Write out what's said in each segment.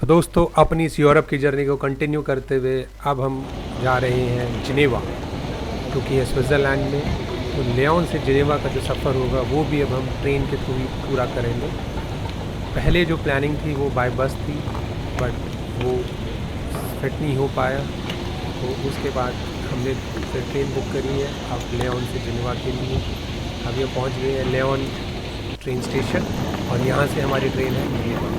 तो दोस्तों अपनी इस यूरोप की जर्नी को कंटिन्यू करते हुए अब हम जा रहे हैं जिनेवा, क्योंकि ये स्विट्ज़रलैंड में। तो लियोन से जिनेवा का जो सफ़र होगा वो भी अब हम ट्रेन के थ्रू ही पूरा करेंगे। पहले जो प्लानिंग थी वो बाय बस थी, बट वो फिट नहीं हो पाया, तो उसके बाद हमने फिर ट्रेन बुक करी है अब लियोन से जिनेवा के लिए। अभी हम पहुँच गए हैं लियोन ट्रेन स्टेशन और यहाँ से हमारी ट्रेन है जिनेवा।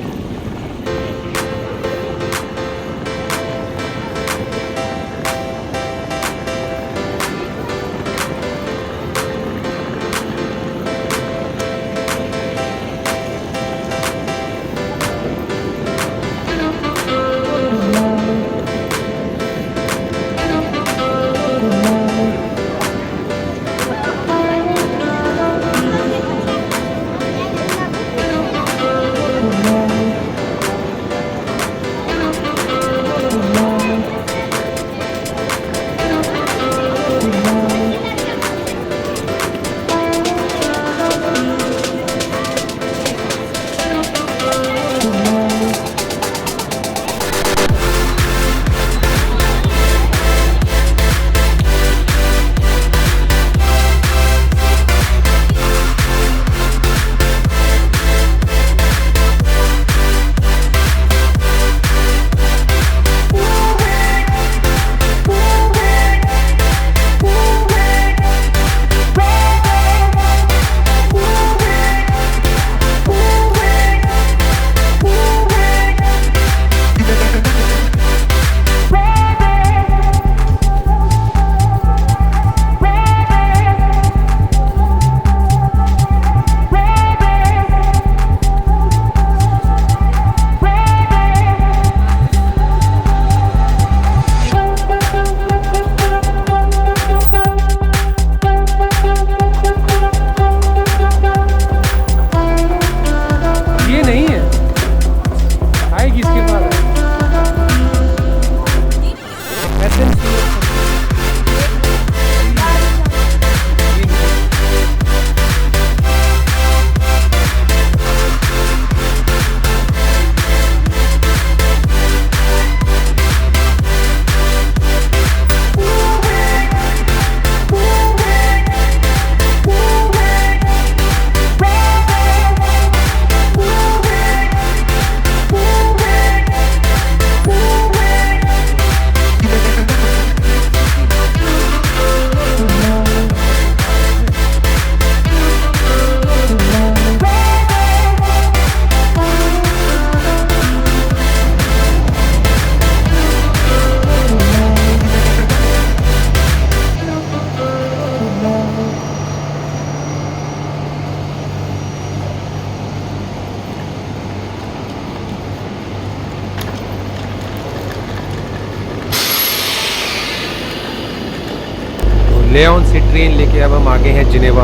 लियोन से ट्रेन लेके अब हम आगे हैं Geneva.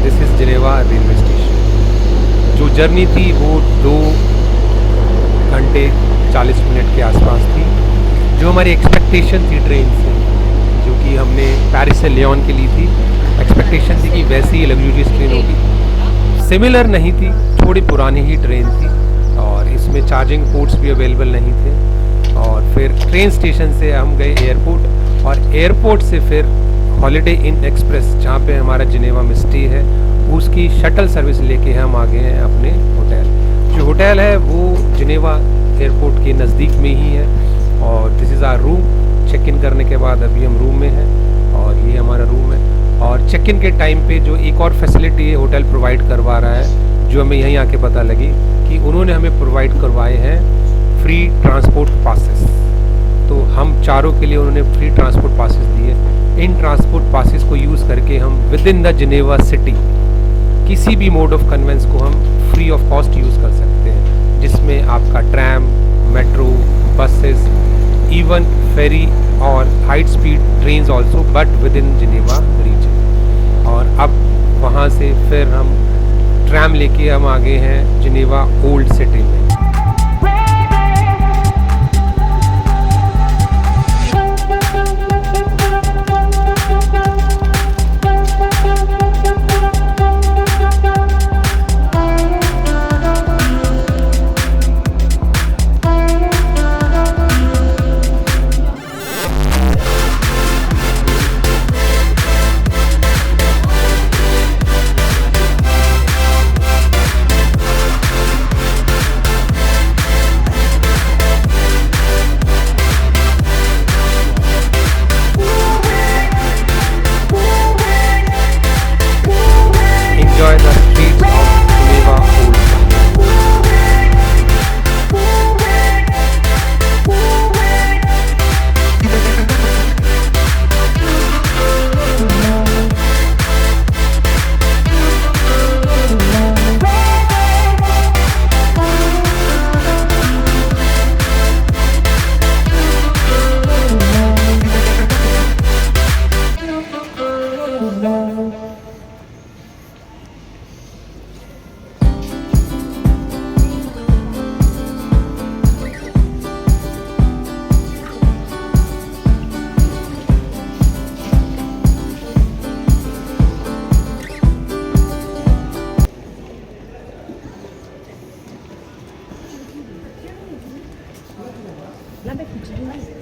This is Geneva railway station. जो जर्नी थी वो 2 घंटे 40 मिनट के आसपास थी। जो हमारी एक्सपेक्टेशन थी ट्रेन से, जो कि हमने पेरिस से लियोन के लिए थी, एक्सपेक्टेशन थी कि वैसी ही लग्जूरियस ट्रेन होगी। सिमिलर नहीं थी, थोड़ी पुरानी ही ट्रेन थी और इसमें चार्जिंग पोर्ट्स भी अवेलेबल नहीं थे। और फिर ट्रेन स्टेशन से हम गए एयरपोर्ट और एयरपोर्ट से फिर हॉलिडे इन एक्सप्रेस, जहाँ पे हमारा जिनेवा में स्टे है, उसकी शटल सर्विस लेके हम आ गए हैं अपने होटल। जो होटल है वो जिनेवा एयरपोर्ट के नज़दीक में ही है और this is our room. Check in करने के बाद अभी हम रूम में हैं और ये हमारा रूम है। और चेक इन के टाइम पे जो एक और फैसिलिटी होटल प्रोवाइड करवा रहा है, जो हमें यहीं आके पता लगी कि उन्होंने हमें प्रोवाइड करवाए हैं फ्री ट्रांसपोर्ट पासेस। तो हम चारों के लिए उन्होंने फ्री ट्रांसपोर्ट पासेस दिए। इन ट्रांसपोर्ट पासेस को यूज़ करके हम with in the Geneva city किसी भी मोड ऑफ कन्वेंस को हम फ्री ऑफ कॉस्ट यूज़ कर सकते हैं, जिसमें आपका tram, metro, buses, even ferry और high speed trains also, but within Geneva region. और अब वहाँ से फिर हम ट्रैम लेके हम आगे हैं जिनेवा ओल्ड सिटी में। Have a good night.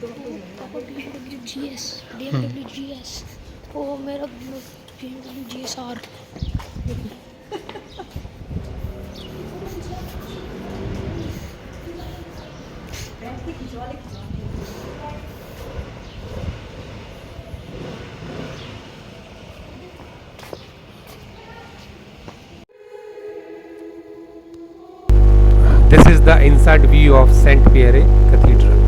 BMW GS, BMW GS, वो मेरा BMW GSR। This is the inside view of Saint Pierre Cathedral.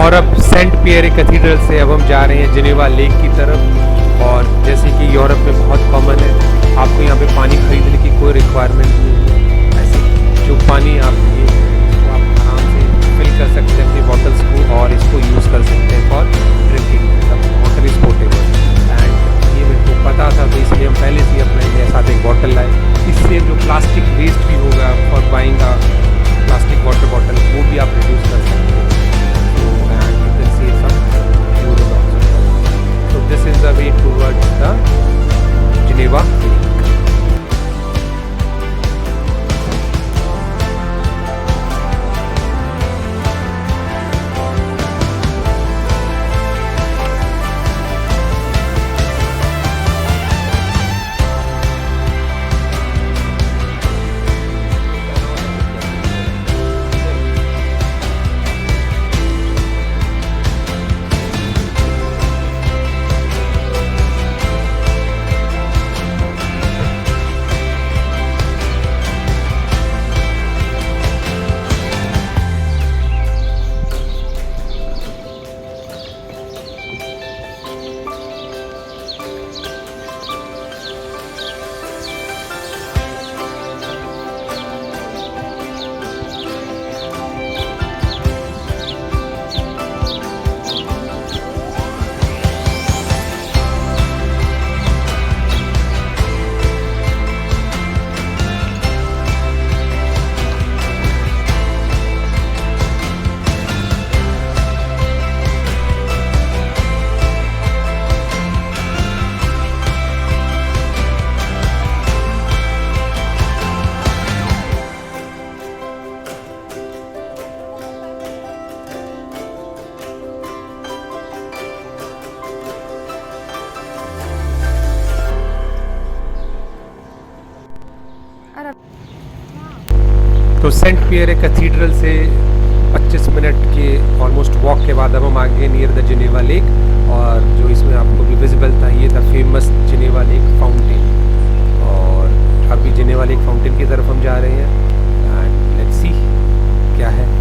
और अब सेंट पियरे कैथीड्रल से अब हम जा रहे हैं जिनेवा लेक की तरफ। और जैसे कि यूरोप में बहुत कॉमन है, आपको यहाँ पे पानी खरीदने की कोई रिक्वायरमेंट नहीं है। ऐसे जो पानी आप ये इसको आप आराम से फिल कर सकते हैं अपनी बॉटल्स को और इसको यूज़ कर सकते हैं फॉर ड्रिंकिंग। मतलब वाटर इज पोर्टेबल एंड ये मेरे को पता था, तो इसलिए हम पहले से ही अपने साथ एक बॉटल लाए। इससे जो प्लास्टिक वेस्ट भी होगा for buying a plastic water bottle, वो भी आप रिड्यूस कर सकते हैं। So this is the way towards the Geneva Lake. तो सेंट पियरे कैथीड्रल से 25 मिनट के ऑलमोस्ट वॉक के बाद अब हम आ गए नियर द जिनेवा लेक। और जो इसमें आपको भी विजिबल था, ये था फेमस जिनेवा लेक फाउंटेन। और अभी जिनेवा लेक फाउंटेन की तरफ हम जा रहे हैं एंड लेट्स सी क्या है।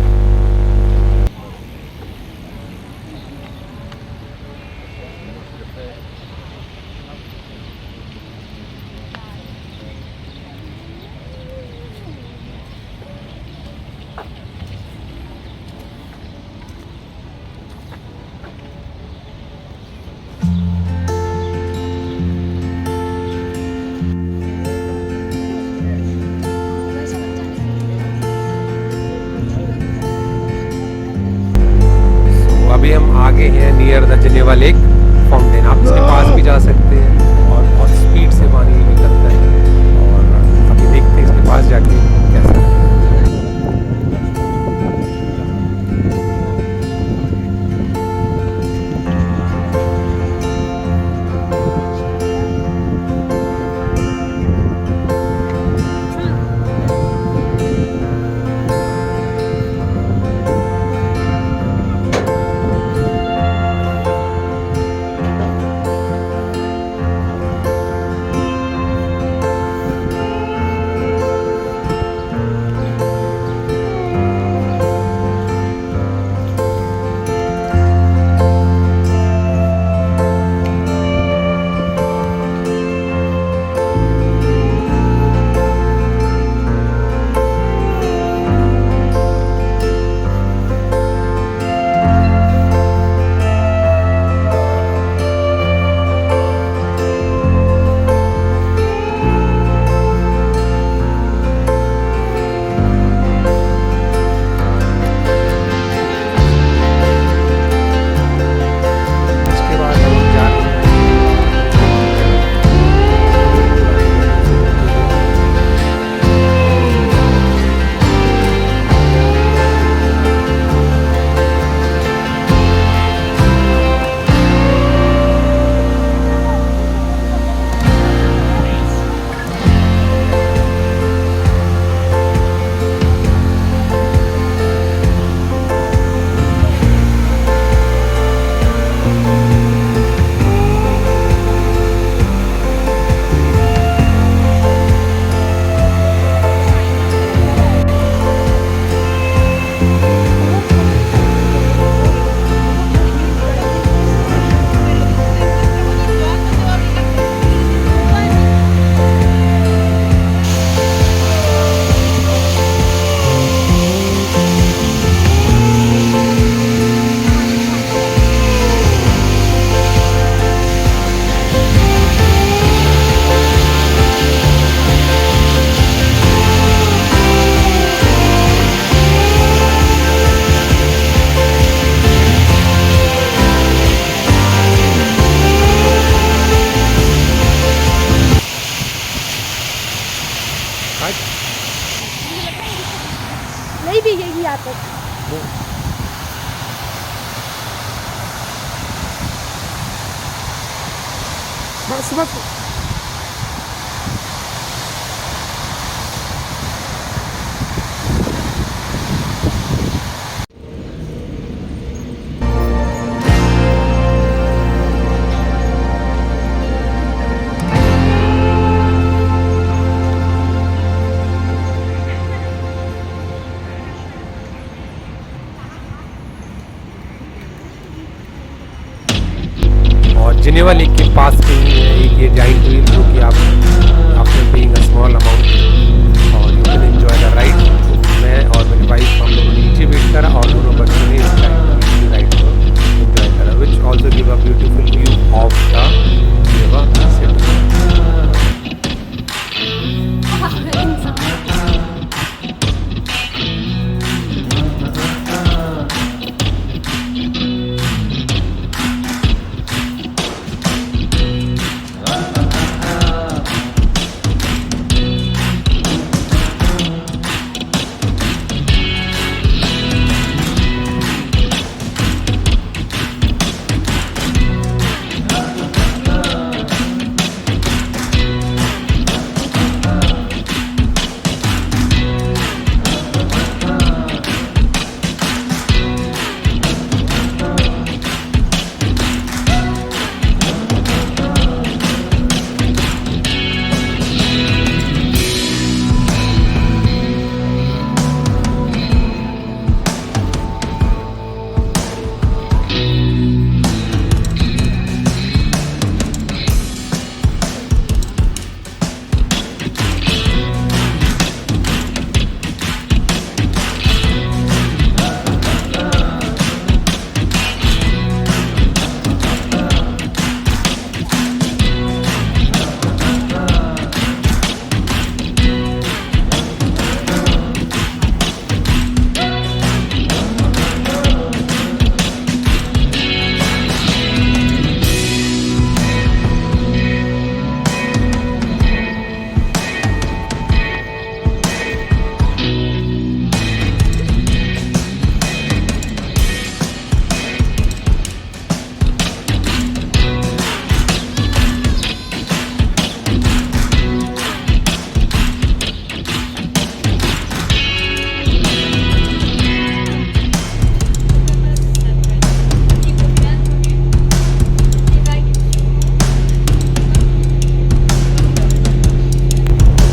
अभी हम आगे हैं near the Geneva lake fountain. आप इसके पास भी जा सकते हैं और बहुत स्पीड से पानी निकलता है। और अभी देखते हैं इसके पास जाके कैसा है। बस बस। और जिनेवा लेक के पास में ही है एक ये जाइंट व्हील, जो कि आप after paying a small amount और you can enjoy the ride. मैं और मेरी वाइफ हम लोगों ने नीचे वेट करा और दोनों बच्चों ने इस राइड को एंजॉय करा, which also give a beautiful view of the Geneva city.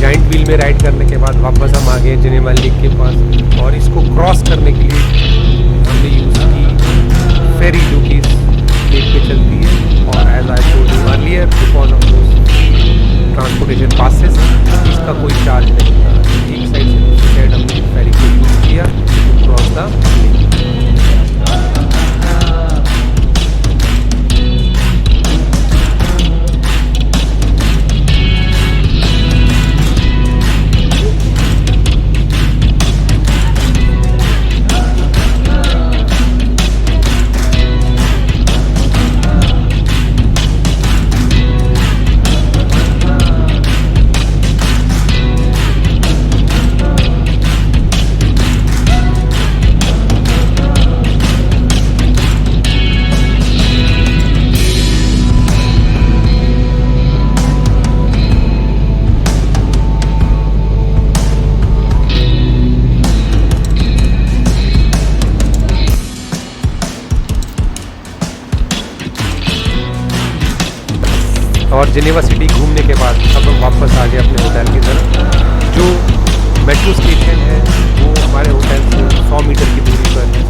Giant wheel में राइड करने के बाद वापस हम आ गए जिनेवा लेक के पास, और इसको क्रॉस करने के लिए हमने यूज़ की फेरी, जो कि इस लेक पे चलती है। और as I told you earlier, because of transportation passes इसका कोई चार्ज नहीं था। एक साइड से दूसरी साइड हमने फेरी को यूज़ किया टू क्रॉस द लेक। और जिनेवा सिटी घूमने के बाद अब हम वापस आ गए अपने होटल की तरफ। जो मेट्रो स्टेशन है वो हमारे होटल से 100 मीटर की दूरी पर है।